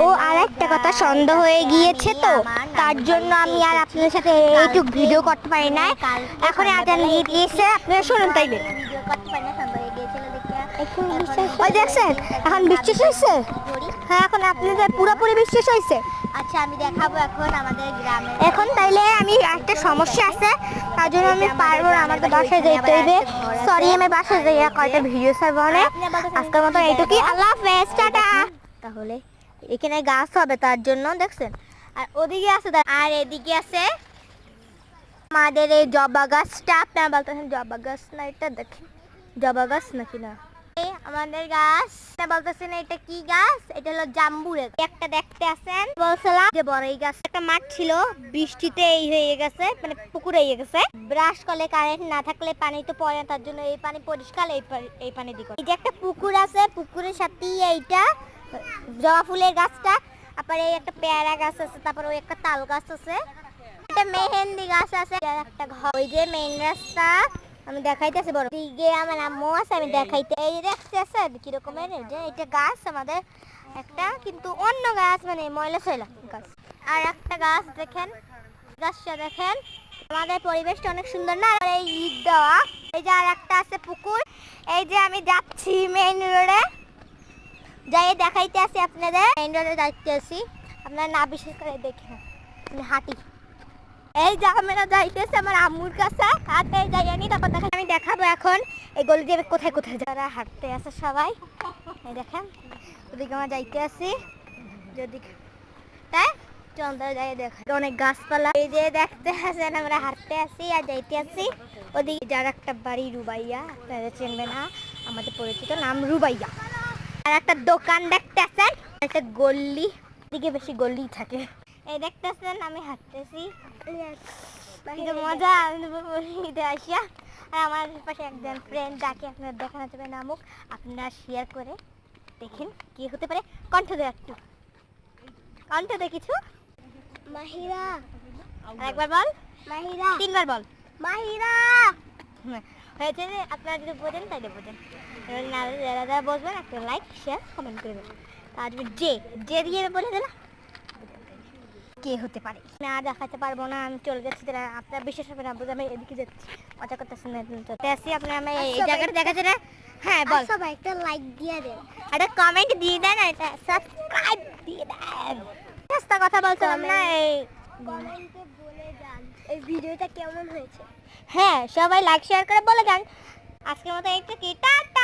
ও আর একটা কথা সন্দেহ হয়ে গিয়েছে, তো তার জন্য আমি আর আপনাদের সাথে এইটুক ভিডিও করতে পারি না। এখন আজান দিয়ে দিয়েছে, আপনারা শুনুন তাইলে। ভিডিও করতে পারি না, সন্দেহ হয়ে গিয়েছিল দেখে। ওই দেখছেন এখন বিশ্বাস হয়েছে? হ্যাঁ, এখন আপনাদের পুরোপুরি বিশ্বাস হয়েছে। আচ্ছা, আমি দেখাবো এখন আমাদের গ্রামে। এখন তাইলে আমি একটা সমস্যা আছে, তার জন্য আমি পারবো না, আমাকে বাসায় যেতে হইবে। সরি, আমি বাসায় যাই, কয়টা ভিডিও ছাড়বো না। আজকের মতো এইটুকুই, আল্লাহ হাফেজ, টাটা। তাহলে এখানে গাছ হবে, তার জন্য দেখছেন। আর ওদিকে আছে, আর এদিকে আছে আমাদের এই জবা গাছটা। আপনারা বলতেছেন জবা গাছ না, এটা দেখেন জবা গাছ নাকি না আমাদের গাছ। বলতেছেন এটা কি গাছ? এটা হলো জাম্বুরে। একটা দেখতে আছেন, বলছিলাম যে বড়ই গাছ। একটা মাঠ ছিল, বৃষ্টিতে এই হয়ে গেছে, মানে পুকুর হয়ে গেছে। ব্রাশ করলে কারেন্ট না থাকলে পানি তো পড়ে না, তার জন্য এই পানি পরিষ্কার, এই পানি দিকে। এই যে একটা পুকুর আছে, পুকুরের সাথে এইটা জবা ফুলের গাছটা। তারপরে এই একটা পেয়ারা গাছ আছে, তারপরে ওই একটা তাল গাছ আছে, একটা মেহেন্দি গাছ আছে, আর একটা ঘর। ওই যে মেইন রাস্তা আমি দেখাইতেছি, বড় দিকে আমার আম্মু আছে, আমি দেখাইতে। এই দেখতেছেন কি রকমের যে এটা গাছ আমাদের একটা, কিন্তু অন্য গাছ, মানে ময়লা ছয়লা গাছ। আর একটা গাছ দেখেন, গাছটা দেখেন, আমাদের পরিবেশটা অনেক সুন্দর না? এই ঈদ দেওয়া। এই যে আর একটা আছে পুকুর। এই যে আমি যাচ্ছি মেইন রোডে, যাই দেখাইতে আসি আপনাদের। মেইন রোডে যাইতে আসি, আপনারা না বিশ্বাস করে দেখেন, আমি হাঁটি। এই যে আমরা যাইতেছে আমার আম্মুর কাছে, হাতে যাইনি, তারপর দেখেন আমি দেখাবো এখন এই গলি দিয়ে কোথায় কোথায় যারা হাঁটতে আছে সবাই। এই দেখেন ওদিকে আমরা যাইতে আসি, যদি তাই চন্দ্র যাই দেখা অনেক গাছপালা। এই যে দেখতে আছেন আমরা হাঁটতে আসি আর যাইতে আসি। ওদিকে যার একটা বাড়ি রুবাইয়া, আপনারা চিনবে না, আমাদের পরিচিত নাম রুবাইয়া। আর একটা দোকান দেখতে আছেন, একটা গল্লি, দিকে বেশি গল্লি থাকে। এই দেখতেছেন আমি হাঁটতেছি, মজা আসিয়া। আর আমার পাশে একজন ফ্রেন্ড ডাকে, আপনার দেখানো যাবে নামুক, আপনারা শেয়ার করে দেখেন কি হতে পারে। কণ্ঠ দে একটু, কণ্ঠ দে কিছু। মাহিরা, একবার বল মাহিরা, তিনবার বল মাহিরা। হয়েছে যে আপনারা যদি বোঝেন তাইলে বোঝেন, যারা যারা বসবেন একটা লাইক শেয়ার কমেন্ট করে দেবেন। আর যে যে দিয়ে বলে দিলাম কে হতে পারে। আমি আর দেখাতে পারবো না, আমি চলে যাচ্ছি। আপনার বিশেষ হবে না, বুঝে আমি এদিকে যাচ্ছি, মজা করতেছেন আপনি। আমি এই জায়গাটা দেখাচ্ছি না। হ্যাঁ বল, সবাই একটা লাইক দিয়ে দেন, একটা কমেন্ট দিয়ে দেন, একটা সাবস্ক্রাইব দিয়ে দেন। রাস্তা কথা বলছিলাম না, এই কমেন্টে বলে যান এই ভিডিওটা কেমন হয়েছে। হ্যাঁ সবাই লাইক শেয়ার করে বলে যান। আজকের মতো একটু কি টাটা।